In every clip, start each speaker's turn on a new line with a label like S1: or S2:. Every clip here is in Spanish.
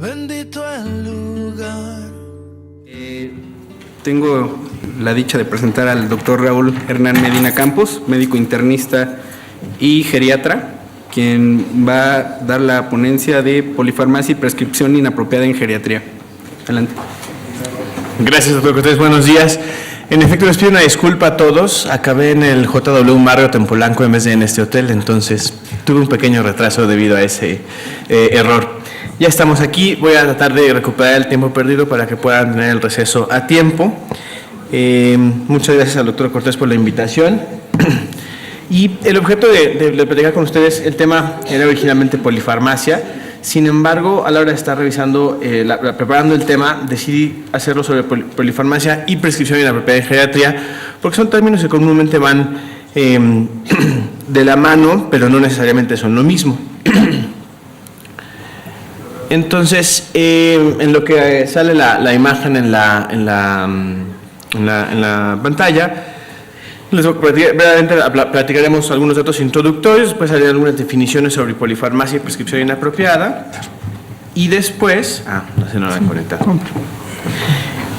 S1: bendito el lugar.
S2: Tengo la dicha de presentar al doctor Raúl Hernán Medina Campos, médico internista y geriatra, quien va a dar la ponencia de polifarmacia y prescripción inapropiada en geriatría. Adelante.
S3: Gracias, doctor Cortés. Buenos días. En efecto, les pido una disculpa a todos. Acabé en el JW Marriott en Polanco en vez de en este hotel, entonces tuve un pequeño retraso debido a ese error. Ya estamos aquí. Voy a tratar de recuperar el tiempo perdido para que puedan tener el receso a tiempo. Muchas gracias al doctor Cortés por la invitación. Y el objeto de platicar con ustedes, el tema era originalmente polifarmacia. Sin embargo, a la hora de estar revisando, preparando el tema, decidí hacerlo sobre polifarmacia y prescripción inapropiada en geriatría, porque son términos que comúnmente van de la mano, pero no necesariamente son lo mismo. Entonces, en lo que sale la imagen en la pantalla, brevemente platicaremos algunos datos introductorios, después haré algunas definiciones sobre polifarmacia y prescripción inapropiada, y después,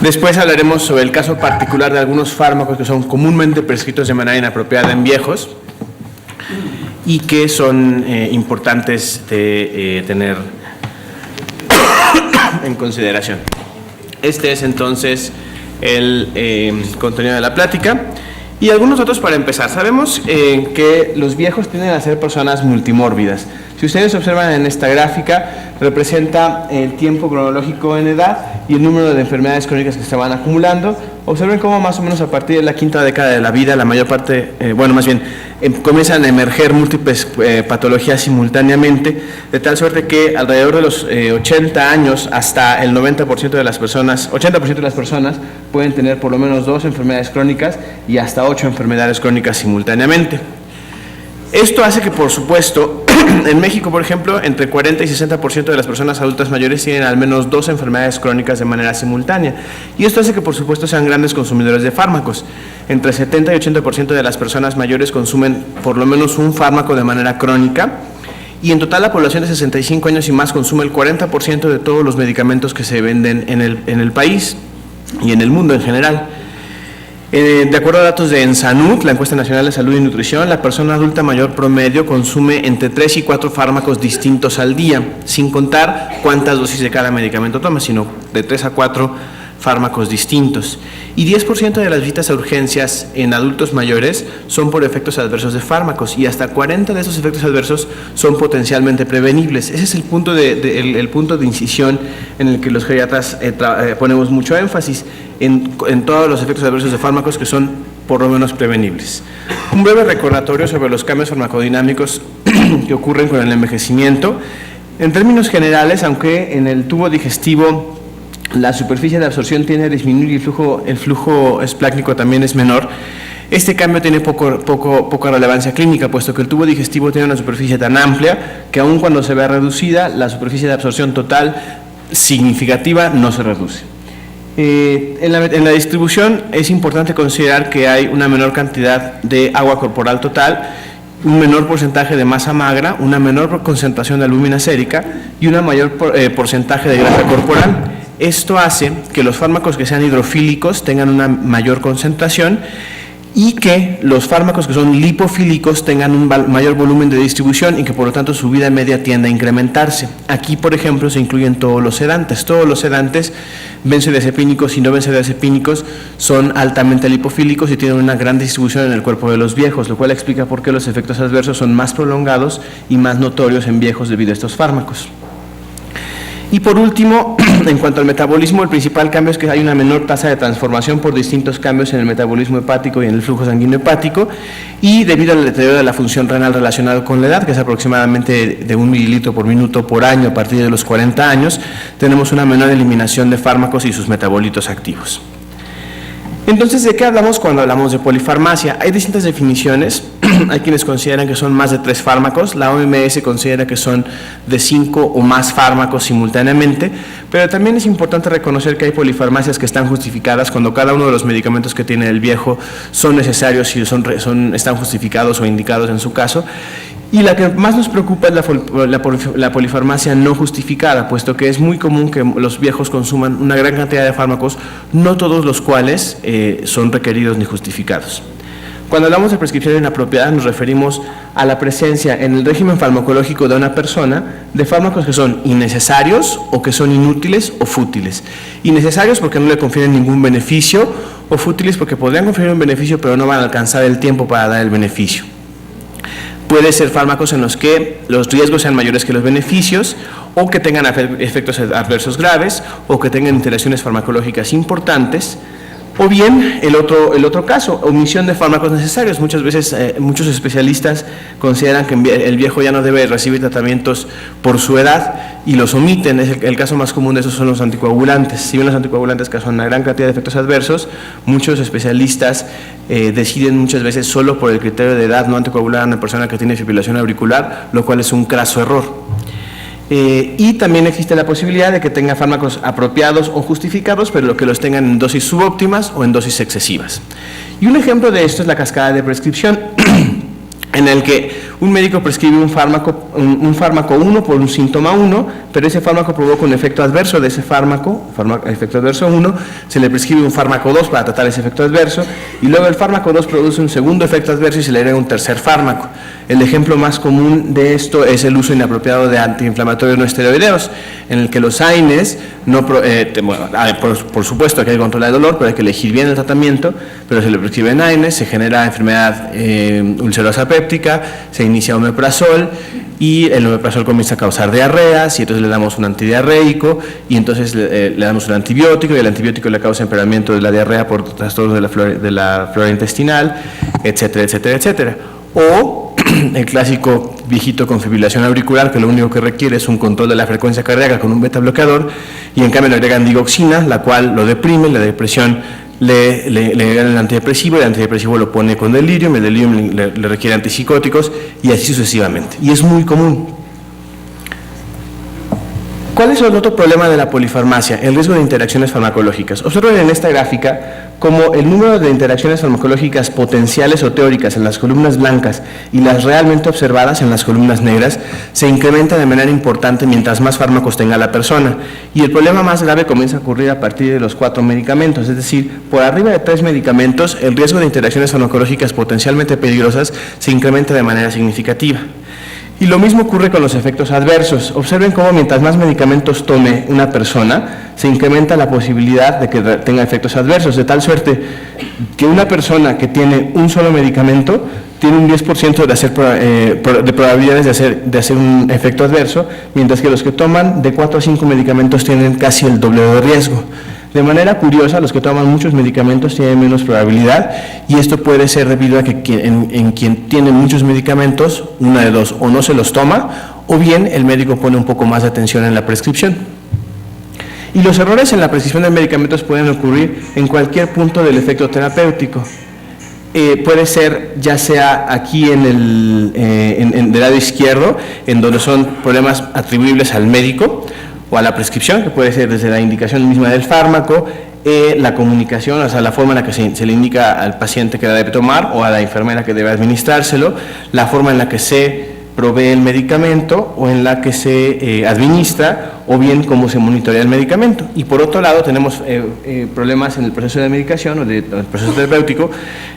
S3: después hablaremos sobre el caso particular de algunos fármacos que son comúnmente prescritos de manera inapropiada en viejos y que son importantes de tener en consideración. Este es entonces el contenido de la plática. Y algunos datos para empezar. Sabemos que los viejos tienden a ser personas multimórbidas. Si ustedes observan en esta gráfica, representa el tiempo cronológico en edad y el número de enfermedades crónicas que se van acumulando. Observen cómo más o menos a partir de la quinta década de la vida, la mayor parte, comienzan a emerger múltiples patologías simultáneamente, de tal suerte que alrededor de los 80 años hasta el 90% de las personas, 80% de las personas pueden tener por lo menos 2 enfermedades crónicas y hasta 8 enfermedades crónicas simultáneamente. Esto hace que, por supuesto, en México, por ejemplo, entre 40 y 60% de las personas adultas mayores tienen al menos 2 enfermedades crónicas de manera simultánea. Y esto hace que, por supuesto, sean grandes consumidores de fármacos. Entre 70 y 80% de las personas mayores consumen por lo menos un fármaco de manera crónica. Y en total la población de 65 años y más consume el 40% de todos los medicamentos que se venden en el país y en el mundo en general. De acuerdo a datos de ENSANUD, la Encuesta Nacional de Salud y Nutrición, la persona adulta mayor promedio consume entre 3 y 4 fármacos distintos al día, sin contar cuántas dosis de cada medicamento toma, sino de 3 a 4 fármacos distintos. Y 10% de las visitas a urgencias en adultos mayores son por efectos adversos de fármacos, y hasta 40 de esos efectos adversos son potencialmente prevenibles. Ese es el punto el punto de incisión en el que los geriatras ponemos mucho énfasis, en todos los efectos adversos de fármacos que son por lo menos prevenibles. Un breve recordatorio sobre los cambios farmacodinámicos que ocurren con el envejecimiento. En términos generales, aunque en el tubo digestivo la superficie de absorción tiende a disminuir y el flujo esplácnico también es menor, este cambio tiene poca relevancia clínica, puesto que el tubo digestivo tiene una superficie tan amplia que aun cuando se vea reducida, la superficie de absorción total significativa no se reduce. En la distribución es importante considerar que hay una menor cantidad de agua corporal total, un menor porcentaje de masa magra, una menor concentración de albúmina sérica y un mayor porcentaje de grasa corporal. Esto hace que los fármacos que sean hidrofílicos tengan una mayor concentración y que los fármacos que son lipofílicos tengan un mayor volumen de distribución y que por lo tanto su vida media tiende a incrementarse. Aquí, por ejemplo, se incluyen todos los sedantes. Todos los sedantes, benzodiazepínicos y no benzodiazepínicos, son altamente lipofílicos y tienen una gran distribución en el cuerpo de los viejos, lo cual explica por qué los efectos adversos son más prolongados y más notorios en viejos debido a estos fármacos. Y por último, en cuanto al metabolismo, el principal cambio es que hay una menor tasa de transformación por distintos cambios en el metabolismo hepático y en el flujo sanguíneo hepático, y debido al deterioro de la función renal relacionado con la edad, que es aproximadamente de 1 mililitro por minuto por año a partir de los 40 años, tenemos una menor eliminación de fármacos y sus metabolitos activos. Entonces, ¿de qué hablamos cuando hablamos de polifarmacia? Hay distintas definiciones. Hay quienes consideran que son más de 3 fármacos, la OMS considera que son de 5 o más fármacos simultáneamente, pero también es importante reconocer que hay polifarmacias que están justificadas cuando cada uno de los medicamentos que tiene el viejo son necesarios y están justificados o indicados en su caso. Y la que más nos preocupa es la polifarmacia no justificada, puesto que es muy común que los viejos consuman una gran cantidad de fármacos, no todos los cuales son requeridos ni justificados. Cuando hablamos de prescripción inapropiada nos referimos a la presencia en el régimen farmacológico de una persona de fármacos que son innecesarios o que son inútiles o fútiles. Innecesarios porque no le confieren ningún beneficio, o fútiles porque podrían conferir un beneficio pero no van a alcanzar el tiempo para dar el beneficio. Puede ser fármacos en los que los riesgos sean mayores que los beneficios, o que tengan efectos adversos graves, o que tengan interacciones farmacológicas importantes. O bien, el otro caso, omisión de fármacos necesarios. Muchas veces muchos especialistas consideran que el viejo ya no debe recibir tratamientos por su edad y los omiten. El caso más común de esos son los anticoagulantes. Si bien los anticoagulantes causan una gran cantidad de efectos adversos, muchos especialistas deciden muchas veces solo por el criterio de edad no anticoagular a una persona que tiene fibrilación auricular, lo cual es un craso error. Y también existe la posibilidad de que tenga fármacos apropiados o justificados, pero que los tengan en dosis subóptimas o en dosis excesivas. Y un ejemplo de esto es la cascada de prescripción, en el que un médico prescribe un fármaco 1 por un síntoma 1, pero ese fármaco provoca un efecto adverso de ese fármaco, efecto adverso 1, se le prescribe un fármaco 2 para tratar ese efecto adverso, y luego el fármaco 2 produce un segundo efecto adverso y se le agrega un tercer fármaco. El ejemplo más común de esto es el uso inapropiado de antiinflamatorios no esteroideos, en el que los AINES, por supuesto que hay que controlar el dolor, pero hay que elegir bien el tratamiento, pero se le prescriben AINES, se genera enfermedad ulcerosa péptica, se inicia omeprazol, y el omeprazol comienza a causar diarreas, y entonces le damos un antidiarreico, y entonces le damos un antibiótico, y el antibiótico le causa empeoramiento de la diarrea por trastornos de la flora intestinal, etcétera, etcétera, etcétera. O el clásico viejito con fibrilación auricular, que lo único que requiere es un control de la frecuencia cardíaca con un beta bloqueador, y en cambio le agregan digoxina, la cual lo deprime, la depresión le agregan el antidepresivo lo pone con delirium, el delirium le requiere antipsicóticos, y así sucesivamente. Y es muy común. ¿Cuál es el otro problema de la polifarmacia? El riesgo de interacciones farmacológicas. Observen en esta gráfica cómo el número de interacciones farmacológicas potenciales o teóricas en las columnas blancas y las realmente observadas en las columnas negras se incrementa de manera importante mientras más fármacos tenga la persona. Y el problema más grave comienza a ocurrir a partir de los 4 medicamentos, es decir, por arriba de 3 medicamentos, el riesgo de interacciones farmacológicas potencialmente peligrosas se incrementa de manera significativa. Y lo mismo ocurre con los efectos adversos. Observen cómo mientras más medicamentos tome una persona, se incrementa la posibilidad de que tenga efectos adversos, de tal suerte que una persona que tiene un solo medicamento tiene un 10% de probabilidades de hacer un efecto adverso, mientras que los que toman de 4 a 5 medicamentos tienen casi el doble de riesgo. De manera curiosa, los que toman muchos medicamentos tienen menos probabilidad, y esto puede ser debido a que en quien tiene muchos medicamentos, una de dos, o no se los toma, o bien el médico pone un poco más de atención en la prescripción. Y los errores en la prescripción de medicamentos pueden ocurrir en cualquier punto del efecto terapéutico. Puede ser ya sea aquí del lado izquierdo, en donde son problemas atribuibles al médico, o a la prescripción, que puede ser desde la indicación misma del fármaco, la comunicación, o sea, la forma en la que se le indica al paciente que debe tomar, o a la enfermera que debe administrárselo, la forma en la que se provee el medicamento o en la que se administra, o bien cómo se monitorea el medicamento. Y por otro lado tenemos problemas en el proceso de medicación o del proceso terapéutico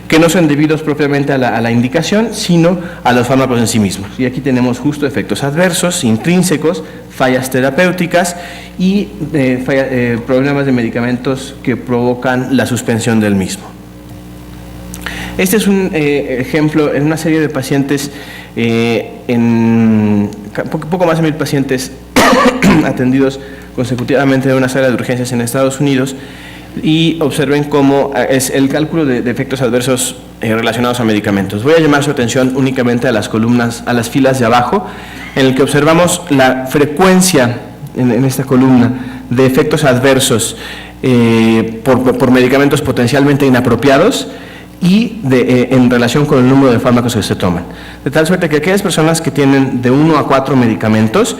S3: que no son debidos propiamente a la indicación, sino a los fármacos en sí mismos. Y aquí tenemos justo efectos adversos, intrínsecos, fallas terapéuticas y problemas de medicamentos que provocan la suspensión del mismo. Este es un ejemplo en una serie de pacientes, poco más de 1000 pacientes atendidos consecutivamente en una sala de urgencias en Estados Unidos, y observen cómo es el cálculo de efectos adversos relacionados a medicamentos. Voy a llamar su atención únicamente a las columnas, a las filas de abajo, en el que observamos la frecuencia en esta columna de efectos adversos por medicamentos potencialmente inapropiados, y en relación con el número de fármacos que se toman. De tal suerte que aquellas personas que tienen de 1 a 4 medicamentos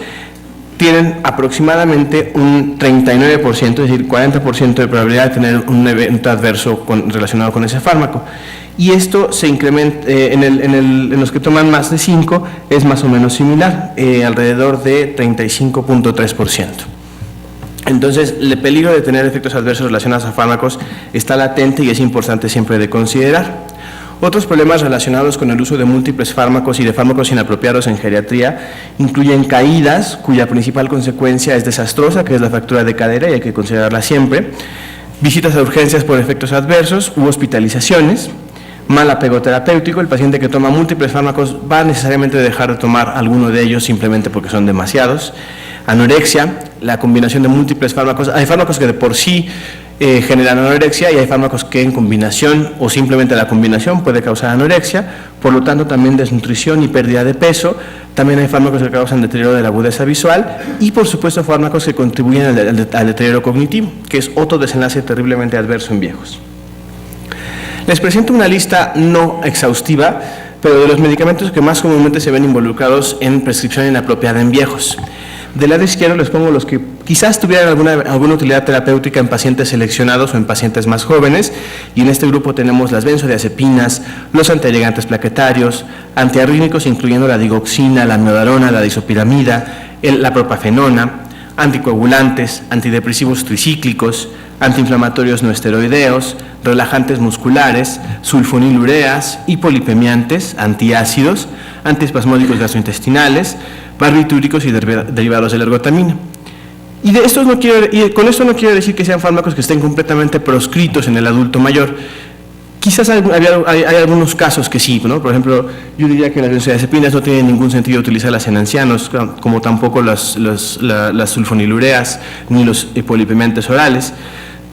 S3: tienen aproximadamente un 39%, es decir, 40% de probabilidad de tener un evento adverso relacionado con ese fármaco. y esto se incrementa en los que toman más de 5 es más o menos similar, alrededor de 35.3%. Entonces, el peligro de tener efectos adversos relacionados a fármacos está latente y es importante siempre de considerar. Otros problemas relacionados con el uso de múltiples fármacos y de fármacos inapropiados en geriatría incluyen caídas, cuya principal consecuencia es desastrosa, que es la fractura de cadera y hay que considerarla siempre, visitas a urgencias por efectos adversos u hospitalizaciones, mal apego terapéutico. El paciente que toma múltiples fármacos va necesariamente a dejar de tomar alguno de ellos simplemente porque son demasiados. Anorexia, la combinación de múltiples fármacos. Hay fármacos que de por sí generan anorexia y hay fármacos que en combinación o simplemente la combinación puede causar anorexia, por lo tanto también desnutrición y pérdida de peso. También hay fármacos que causan deterioro de la agudeza visual y por supuesto fármacos que contribuyen al deterioro cognitivo, que es otro desenlace terriblemente adverso en viejos. Les presento una lista no exhaustiva, pero de los medicamentos que más comúnmente se ven involucrados en prescripción inapropiada en viejos. Del lado izquierdo les pongo los que quizás tuvieran alguna utilidad terapéutica en pacientes seleccionados o en pacientes más jóvenes, y en este grupo tenemos las benzodiazepinas, los antiagregantes plaquetarios, antiarrítmicos incluyendo la digoxina, la amiodarona, la disopiramida, la propafenona, anticoagulantes, antidepresivos tricíclicos, antiinflamatorios no esteroideos, relajantes musculares, sulfonilureas, hipolipemiantes, antiácidos, antiespasmódicos gastrointestinales, barbitúricos y derivados de la ergotamina. Y con esto no quiero decir que sean fármacos que estén completamente proscritos en el adulto mayor. Quizás hay algunos casos que sí, ¿no? Por ejemplo, yo diría que las benzodiazepinas no tienen ningún sentido utilizarlas en ancianos, como tampoco las sulfonilureas ni los hipolipemiantes orales,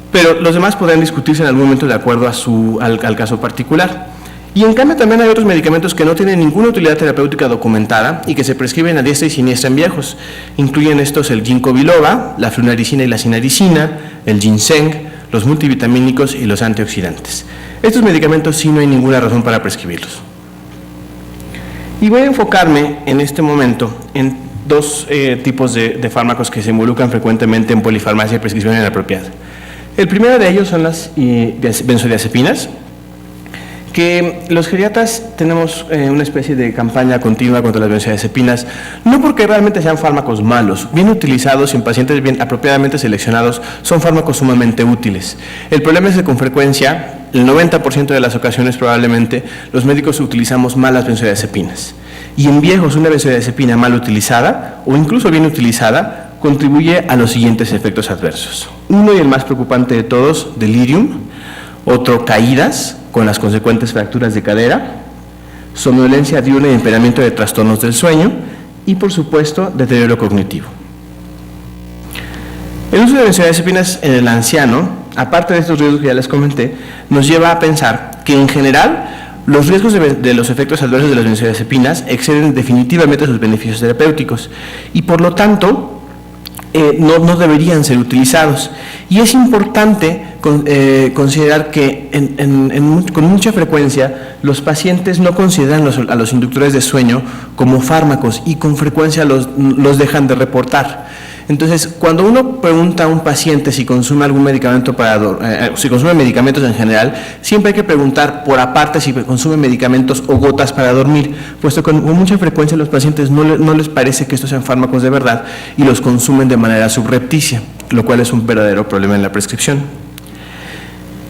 S3: pero los demás podrán discutirse en algún momento de acuerdo al caso particular. Y en cambio también hay otros medicamentos que no tienen ninguna utilidad terapéutica documentada y que se prescriben a diestra y siniestra en viejos. Incluyen estos el ginkgo biloba, la flunarizina y la sinaricina, el ginseng, los multivitamínicos y los antioxidantes. Estos medicamentos sí no hay ninguna razón para prescribirlos. Y voy a enfocarme en este momento en dos tipos de fármacos que se involucran frecuentemente en polifarmacia y prescripción inapropiada. El primero de ellos son las benzodiazepinas, que los geriatras tenemos una especie de campaña continua contra las benzodiazepinas, no porque realmente sean fármacos malos, bien utilizados y en pacientes bien apropiadamente seleccionados, son fármacos sumamente útiles. El problema es que con frecuencia, el 90% de las ocasiones probablemente, los médicos utilizamos mal las benzodiazepinas. Y en viejos, una benzodiazepina mal utilizada, o incluso bien utilizada, contribuye a los siguientes efectos adversos. Uno y el más preocupante de todos, delirium. Otro, caídas, con las consecuentes fracturas de cadera, somnolencia diurna y empeoramiento de trastornos del sueño, y por supuesto, deterioro cognitivo. El uso de benzodiazepinas en el anciano, aparte de estos riesgos que ya les comenté, nos lleva a pensar que en general los riesgos de los efectos adversos de las benzodiazepinas exceden definitivamente sus beneficios terapéuticos y por lo tanto no deberían ser utilizados. Y es importante considerar que con mucha frecuencia los pacientes no consideran a los inductores de sueño como fármacos y con frecuencia los dejan de reportar. Entonces, cuando uno pregunta a un paciente si consume algún medicamento si consume medicamentos en general, siempre hay que preguntar por aparte si consume medicamentos o gotas para dormir, puesto que con mucha frecuencia a los pacientes no les parece que estos sean fármacos de verdad y los consumen de manera subrepticia, lo cual es un verdadero problema en la prescripción.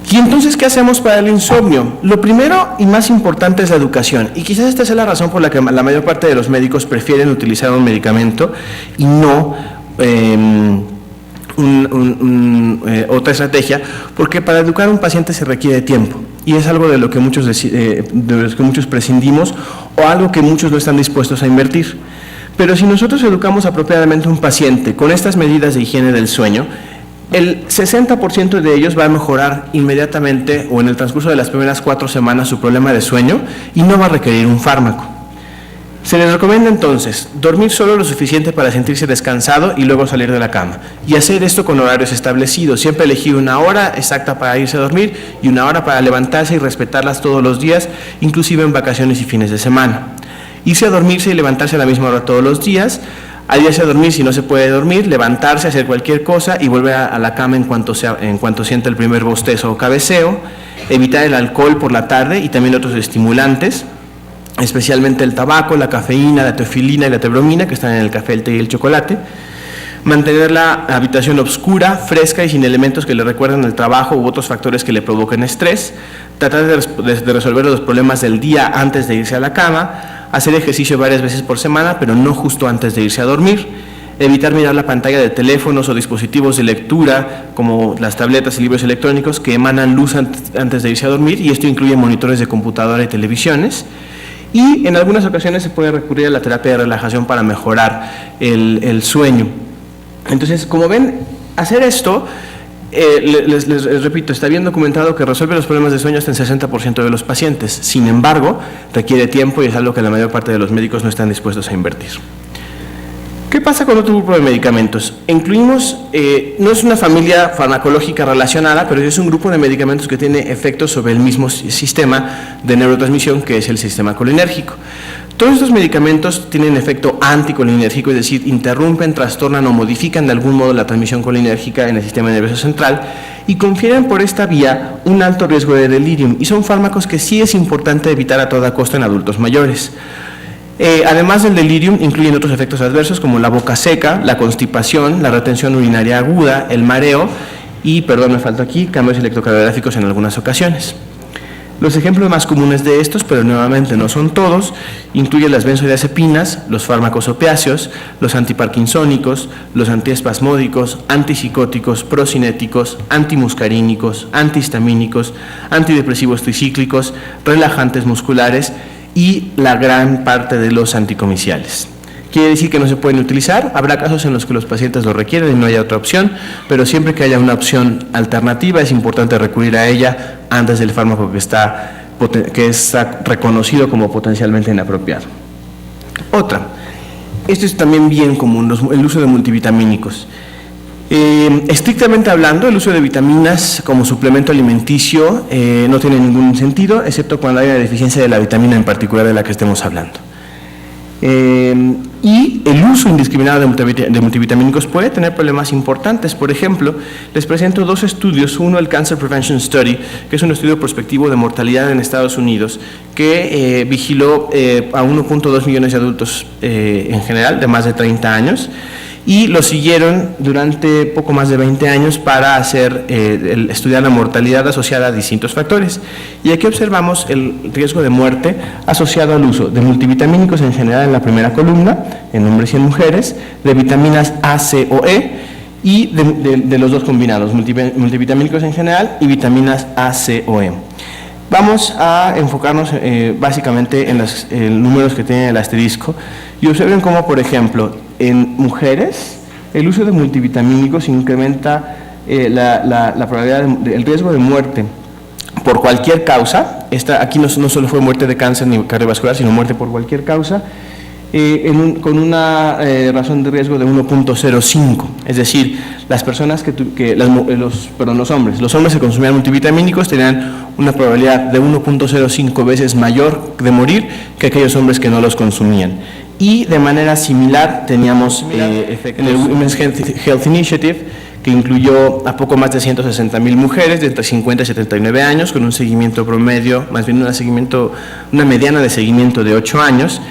S3: ¿Y entonces qué hacemos para el insomnio? Lo primero y más importante es la educación, y quizás esta sea la razón por la que la mayor parte de los médicos prefieren utilizar un medicamento y no otra estrategia, porque para educar a un paciente se requiere tiempo y es algo de lo que muchos prescindimos o algo que muchos no están dispuestos a invertir. Pero si nosotros educamos apropiadamente a un paciente con estas medidas de higiene del sueño, el 60% de ellos va a mejorar inmediatamente o en el transcurso de las primeras 4 semanas su problema de sueño y no va a requerir un fármaco. Se les recomienda entonces dormir solo lo suficiente para sentirse descansado y luego salir de la cama. Y hacer esto con horarios establecidos. Siempre elegir una hora exacta para irse a dormir y una hora para levantarse y respetarlas todos los días, inclusive en vacaciones y fines de semana. Irse a dormirse y levantarse a la misma hora todos los días. Al irse a dormir, si no se puede dormir, levantarse, hacer cualquier cosa y volver a la cama en cuanto sienta el primer bostezo o cabeceo. evitar el alcohol por la tarde y también otros estimulantes, especialmente el tabaco, la cafeína, la teofilina y la teobromina que están en el café, el té y el chocolate. Mantener la habitación oscura, fresca y sin elementos que le recuerden el trabajo u otros factores que le provoquen estrés. Tratar de resolver los problemas del día antes de irse a la cama. Hacer ejercicio varias veces por semana, pero no justo antes de irse a dormir. Evitar mirar la pantalla de teléfonos o dispositivos de lectura, como las tabletas y libros electrónicos, que emanan luz antes de irse a dormir, y esto incluye monitores de computadora y televisiones. Y en algunas ocasiones se puede recurrir a la terapia de relajación para mejorar el sueño. Entonces, como ven, hacer esto, les repito, está bien documentado que resuelve los problemas de sueño hasta en 60% de los pacientes. Sin embargo, requiere tiempo y es algo que la mayor parte de los médicos no están dispuestos a invertir. ¿Qué pasa con otro grupo de medicamentos? Incluimos, no es una familia farmacológica relacionada, pero es un grupo de medicamentos que tiene efectos sobre el mismo sistema de neurotransmisión, que es el sistema colinérgico. Todos estos medicamentos tienen efecto anticolinérgico, es decir, interrumpen, trastornan o modifican de algún modo la transmisión colinérgica en el sistema nervioso central y confieren por esta vía un alto riesgo de delirium, y son fármacos que sí es importante evitar a toda costa en adultos mayores. Además del delirium, incluyen otros efectos adversos como la boca seca, la constipación, la retención urinaria aguda, el mareo y, perdón, me falta aquí, cambios electrocardiográficos en algunas ocasiones. Los ejemplos más comunes de estos, pero nuevamente no son todos, incluyen las benzodiazepinas, los fármacos opiáceos, los antiparkinsónicos, los antiespasmódicos, antipsicóticos, procinéticos, antimuscarínicos, antihistamínicos, antidepresivos tricíclicos, relajantes musculares y la gran parte de los anticomiciales. Quiere decir que no se pueden utilizar, habrá casos en los que los pacientes lo requieren y no haya otra opción, pero siempre que haya una opción alternativa es importante recurrir a ella antes del fármaco que está reconocido como potencialmente inapropiado. Otra, esto es también bien común, el uso de multivitamínicos. Estrictamente hablando, el uso de vitaminas como suplemento alimenticio no tiene ningún sentido, excepto cuando hay una deficiencia de la vitamina en particular de la que estemos hablando. Y el uso indiscriminado de multivitamínicos puede tener problemas importantes. Por ejemplo, les presento dos estudios. Uno, el Cancer Prevention Study, que es un estudio prospectivo de mortalidad en Estados Unidos, que vigiló a 1.2 millones de adultos en general, de más de 30 años, y lo siguieron durante poco más de 20 años para estudiar la mortalidad asociada a distintos factores. Y aquí observamos el riesgo de muerte asociado al uso de multivitamínicos en general en la primera columna, en hombres y en mujeres, de vitaminas A, C o E, y de los dos combinados, multivitamínicos en general y vitaminas A, C o E. Vamos a enfocarnos básicamente en los números que tiene el asterisco y observen cómo, por ejemplo, en mujeres el uso de multivitamínicos incrementa la probabilidad el riesgo de muerte por cualquier causa. Aquí no solo fue muerte de cáncer ni cardiovascular, sino muerte por cualquier causa, con una razón de riesgo de 1.05, es decir, las personas los hombres que consumían multivitamínicos tenían una probabilidad de 1.05 veces mayor de morir que aquellos hombres que no los consumían. Y de manera similar teníamos en el Women's Health Initiative, que incluyó a poco más de 160,000 mujeres de entre 50 y 79 años, con un seguimiento promedio, más bien una mediana de seguimiento de 8 años.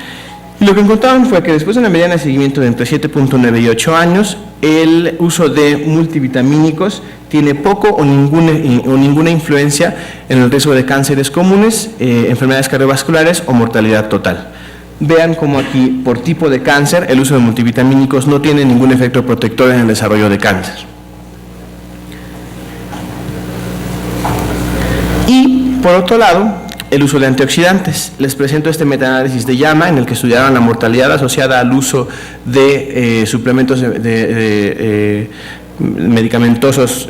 S3: Y lo que encontraron fue que después de una mediana de seguimiento de entre 7.9 y 8 años, el uso de multivitamínicos tiene poco o ninguna influencia en el riesgo de cánceres comunes, enfermedades cardiovasculares o mortalidad total. Vean cómo aquí, por tipo de cáncer, el uso de multivitamínicos no tiene ningún efecto protector en el desarrollo de cáncer. Y, por otro lado, el uso de antioxidantes. Les presento este metaanálisis de JAMA en el que estudiaron la mortalidad asociada al uso de suplementos medicamentosos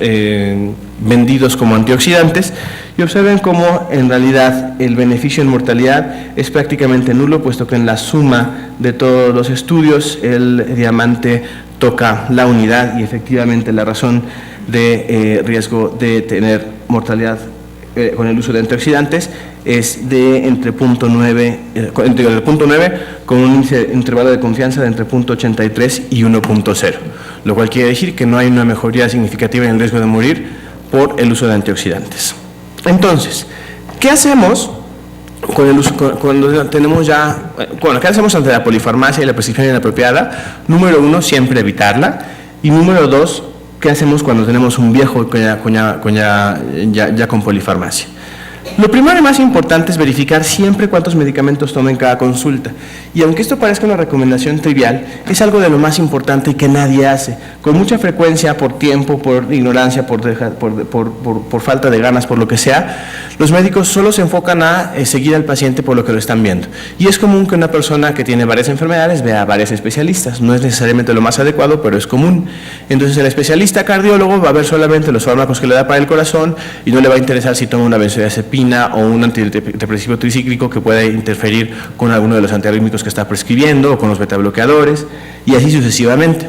S3: vendidos como antioxidantes, y observen cómo en realidad el beneficio en mortalidad es prácticamente nulo, puesto que en la suma de todos los estudios el diamante toca la unidad, y efectivamente la razón de riesgo de tener mortalidad con el uso de antioxidantes es de entre 0.9 con un intervalo de confianza de entre 0.83 y 1.0, lo cual quiere decir que no hay una mejoría significativa en el riesgo de morir por el uso de antioxidantes. Entonces, ¿qué hacemos con el uso, cuando tenemos ya, bueno, qué hacemos ante la polifarmacia y la prescripción inapropiada? Número 1, siempre evitarla. Y número 2, ¿qué hacemos cuando tenemos un viejo ya con polifarmacia? Lo primero y más importante es verificar siempre cuántos medicamentos toma en cada consulta. Y aunque esto parezca una recomendación trivial, es algo de lo más importante y que nadie hace. Con mucha frecuencia, por tiempo, por ignorancia, por falta de ganas, por lo que sea, los médicos solo se enfocan a seguir al paciente por lo que lo están viendo. Y es común que una persona que tiene varias enfermedades vea a varios especialistas. No es necesariamente lo más adecuado, pero es común. Entonces el especialista cardiólogo va a ver solamente los fármacos que le da para el corazón y no le va a interesar si toma una benzodiazepina o un antidepresivo tricíclico que pueda interferir con alguno de los antiarrítmicos que está prescribiendo o con los betabloqueadores y así sucesivamente.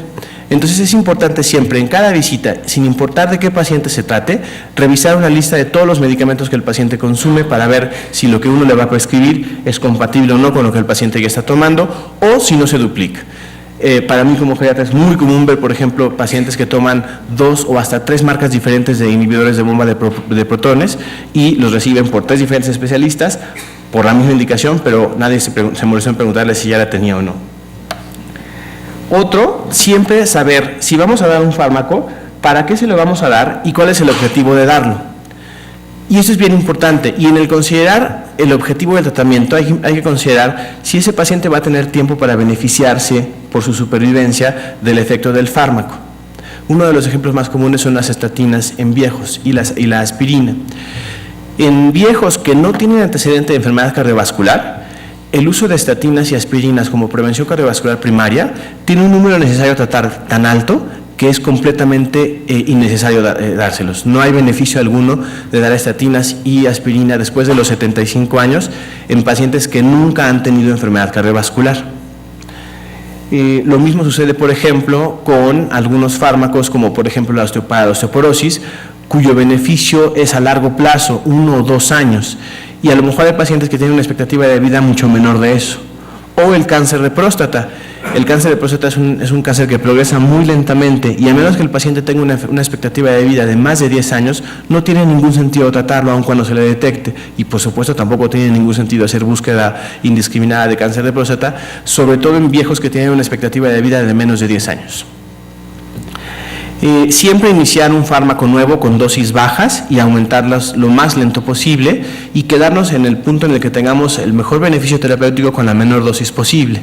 S3: Entonces es importante siempre en cada visita, sin importar de qué paciente se trate, revisar una lista de todos los medicamentos que el paciente consume para ver si lo que uno le va a prescribir es compatible o no con lo que el paciente ya está tomando o si no se duplica. Para mí como geriatra es muy común ver, por ejemplo, pacientes que toman 2 o hasta 3 marcas diferentes de inhibidores de bomba de protones y los reciben por 3 diferentes especialistas por la misma indicación, pero nadie se molestó en preguntarle si ya la tenía o no. Otro, siempre saber si vamos a dar un fármaco, para qué se lo vamos a dar y cuál es el objetivo de darlo. Y eso es bien importante. Y en el considerar el objetivo del tratamiento hay que considerar si ese paciente va a tener tiempo para beneficiarse por su supervivencia del efecto del fármaco. Uno de los ejemplos más comunes son las estatinas en viejos y la aspirina. En viejos que no tienen antecedente de enfermedad cardiovascular, el uso de estatinas y aspirinas como prevención cardiovascular primaria tiene un número necesario a tratar tan alto que es completamente innecesario dárselos. No hay beneficio alguno de dar estatinas y aspirina después de los 75 años en pacientes que nunca han tenido enfermedad cardiovascular. Lo mismo sucede, por ejemplo, con algunos fármacos como por ejemplo la osteoporosis, cuyo beneficio es a largo plazo, 1 o 2 años, y a lo mejor hay pacientes que tienen una expectativa de vida mucho menor de eso. O el cáncer de próstata. El cáncer de próstata es un cáncer que progresa muy lentamente y a menos que el paciente tenga una expectativa de vida de más de 10 años, no tiene ningún sentido tratarlo aun cuando se le detecte y por supuesto tampoco tiene ningún sentido hacer búsqueda indiscriminada de cáncer de próstata, sobre todo en viejos que tienen una expectativa de vida de menos de 10 años. Siempre iniciar un fármaco nuevo con dosis bajas y aumentarlas lo más lento posible y quedarnos en el punto en el que tengamos el mejor beneficio terapéutico con la menor dosis posible.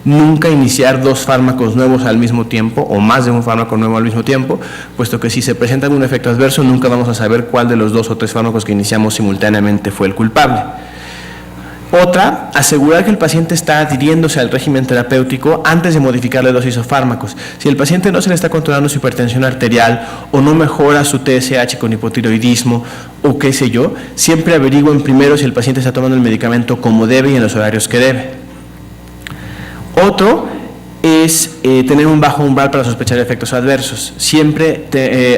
S3: Nunca iniciar 2 fármacos nuevos al mismo tiempo o más de un fármaco nuevo al mismo tiempo, puesto que si se presenta algún efecto adverso nunca vamos a saber cuál de los 2 o 3 fármacos que iniciamos simultáneamente fue el culpable. Otra, asegurar que el paciente está adhiriéndose al régimen terapéutico antes de modificarle dosis o fármacos. Si el paciente no se le está controlando su hipertensión arterial o no mejora su TSH con hipotiroidismo o qué sé yo, siempre averigüen primero si el paciente está tomando el medicamento como debe y en los horarios que debe. Otro es tener un bajo umbral para sospechar efectos adversos. Siempre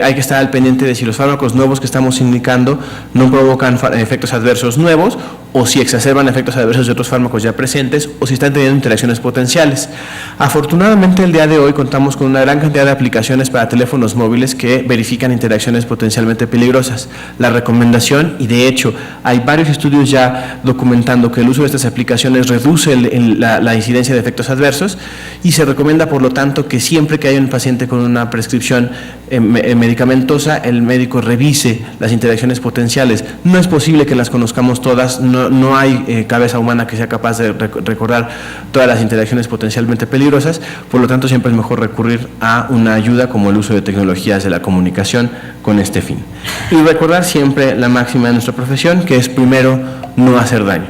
S3: hay que estar al pendiente de si los fármacos nuevos que estamos indicando no provocan efectos adversos nuevos o si exacerban efectos adversos de otros fármacos ya presentes o si están teniendo interacciones potenciales. Afortunadamente el día de hoy contamos con una gran cantidad de aplicaciones para teléfonos móviles que verifican interacciones potencialmente peligrosas. La recomendación, y de hecho hay varios estudios ya documentando que el uso de estas aplicaciones reduce la incidencia de efectos adversos y se recomienda por lo tanto que siempre que haya un paciente con una prescripción medicamentosa, el médico revise las interacciones potenciales. No es posible que las conozcamos todas, no hay cabeza humana que sea capaz de recordar todas las interacciones potencialmente peligrosas, por lo tanto siempre es mejor recurrir a una ayuda como el uso de tecnologías de la comunicación con este fin. Y recordar siempre la máxima de nuestra profesión, que es primero no hacer daño.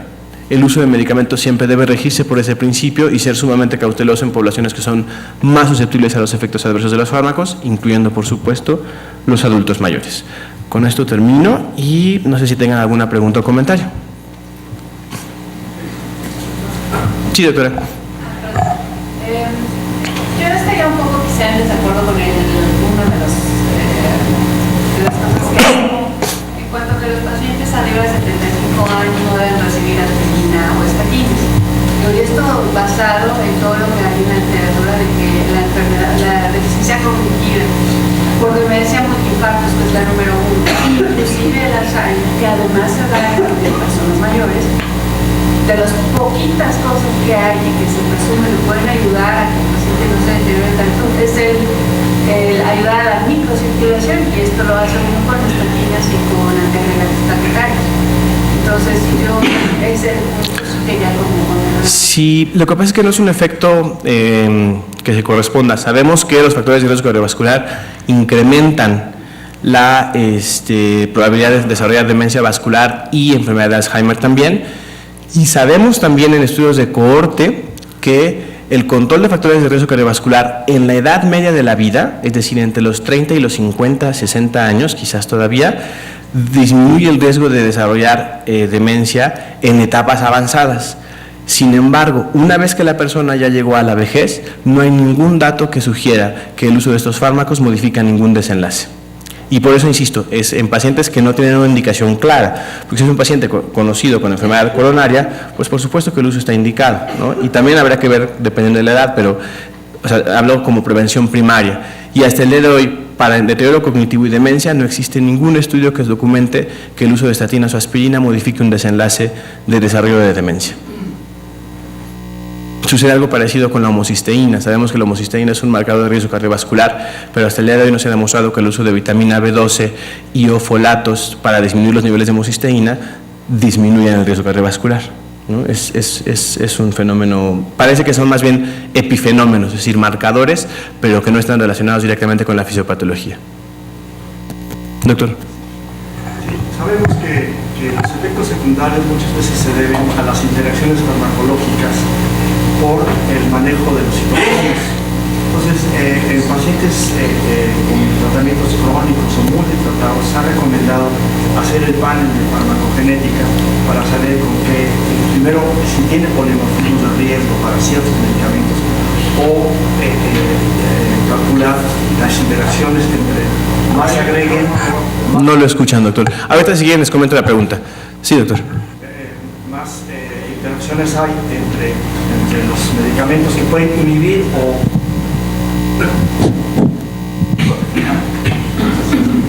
S3: El uso de medicamentos siempre debe regirse por ese principio y ser sumamente cauteloso en poblaciones que son más susceptibles a los efectos adversos de los fármacos, incluyendo por supuesto los adultos mayores. Con esto termino y no sé si tengan alguna pregunta o comentario. Sí, doctora.
S4: Yo estaría un poco quizá en desacuerdo con una de las cosas que en cuanto a que los pacientes arriba de 75 años no deben recibir aspirina o estatinas. Y esto basado en todo lo que hay en la literatura de que la enfermedad, la deficiencia cognitiva por demencia multiinfartos, que es la número 1, inclusive las años, que además se da en personas mayores, de las poquitas cosas que hay y que se presume que pueden ayudar a que el paciente no se deteriore tanto, es el ayudar a la microcirculación, y esto lo hace uno con estatinas y con antiagregantes taquicárdicos. Entonces, ese es el punto que ya como...
S3: Sí, lo que pasa es que no es un efecto que se corresponda. Sabemos que los factores de riesgo cardiovascular incrementan la probabilidad de desarrollar demencia vascular y enfermedad de Alzheimer también. Y sabemos también en estudios de cohorte que el control de factores de riesgo cardiovascular en la edad media de la vida, es decir, entre los 30 y los 50, 60 años, quizás todavía, disminuye el riesgo de desarrollar demencia en etapas avanzadas. Sin embargo, una vez que la persona ya llegó a la vejez, no hay ningún dato que sugiera que el uso de estos fármacos modifica ningún desenlace. Y por eso insisto, es en pacientes que no tienen una indicación clara, porque si es un paciente conocido con enfermedad coronaria, pues por supuesto que el uso está indicado, ¿no? Y también habrá que ver, dependiendo de la edad, pero hablo como prevención primaria. Y hasta el día de hoy, para el deterioro cognitivo y demencia, no existe ningún estudio que documente que el uso de estatinas o aspirina modifique un desenlace de desarrollo de demencia. Sucede algo parecido con la homocisteína. Sabemos que la homocisteína es un marcador de riesgo cardiovascular, pero hasta el día de hoy no se ha demostrado que el uso de vitamina B12 y o folatos para disminuir los niveles de homocisteína disminuyan el riesgo cardiovascular, ¿no? Es un fenómeno, parece que son más bien epifenómenos, es decir, marcadores, pero que no están relacionados directamente con la fisiopatología. Doctor.
S5: Sí, sabemos que los efectos secundarios muchas veces se deben a las interacciones farmacológicas por el manejo de los citocinas. Entonces, en pacientes con tratamientos crónicos o multitratados se ha recomendado hacer el panel de farmacogenética para saber con qué, primero, si tiene polimorfismos de riesgo para ciertos medicamentos o calcular las interacciones entre más se agreguen.
S3: No lo escuchan, doctor. Ahorita si quieren les comento la pregunta. Sí, doctor.
S5: Más interacciones hay entre los medicamentos que pueden inhibir o...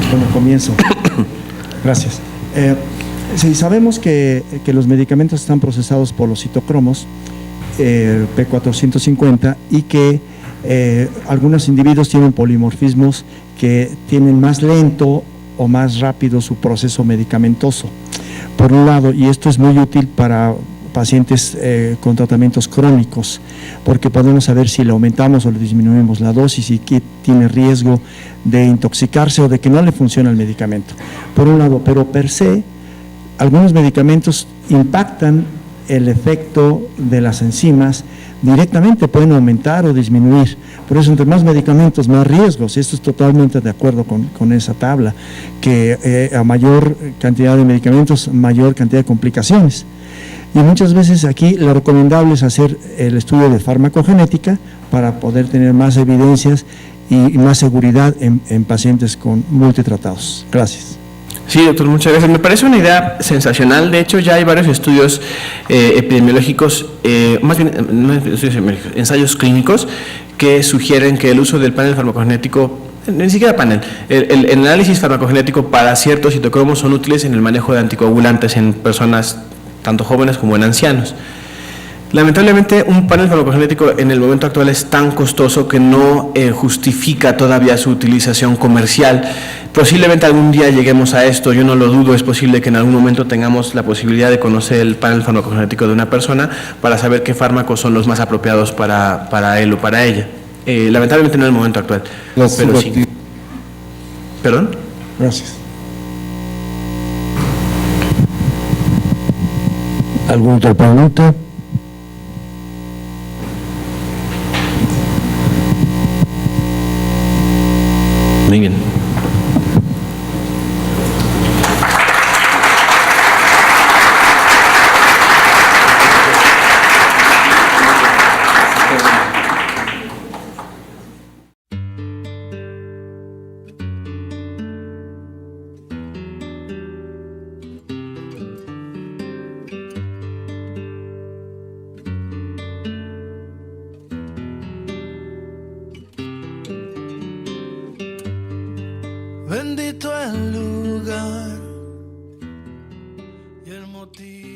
S6: Bueno, comienzo. Gracias. Sí, sabemos que los medicamentos están procesados por los citocromos P450 y que algunos individuos tienen polimorfismos que tienen más lento o más rápido su proceso medicamentoso. Por un lado, y esto es muy útil para pacientes con tratamientos crónicos, porque podemos saber si le aumentamos o le disminuimos la dosis y que tiene riesgo de intoxicarse o de que no le funciona el medicamento. Por un lado, pero per se, algunos medicamentos impactan el efecto de las enzimas directamente, pueden aumentar o disminuir. Por eso, entre más medicamentos, más riesgos. Esto es totalmente de acuerdo con esa tabla, que a mayor cantidad de medicamentos, mayor cantidad de complicaciones. Y muchas veces aquí lo recomendable es hacer el estudio de farmacogenética para poder tener más evidencias y más seguridad en pacientes con multitratados. Gracias.
S3: Sí, doctor, muchas gracias. Me parece una idea sensacional. De hecho, ya hay varios estudios epidemiológicos, más bien no estudios epidemiológicos, ensayos clínicos que sugieren que el uso del panel farmacogenético, ni siquiera panel, el análisis farmacogenético para ciertos citocromos son útiles en el manejo de anticoagulantes en personas tanto jóvenes como en ancianos. Lamentablemente, un panel farmacogenético en el momento actual es tan costoso que no justifica todavía su utilización comercial. Posiblemente algún día lleguemos a esto, yo no lo dudo, es posible que en algún momento tengamos la posibilidad de conocer el panel farmacogenético de una persona para saber qué fármacos son los más apropiados para él o para ella. Lamentablemente no en el momento actual, pero sí. ¿Perdón?
S6: Gracias.
S7: ¿Alguna otra pregunta?
S3: Muy bien.
S1: Bendito el lugar motivo.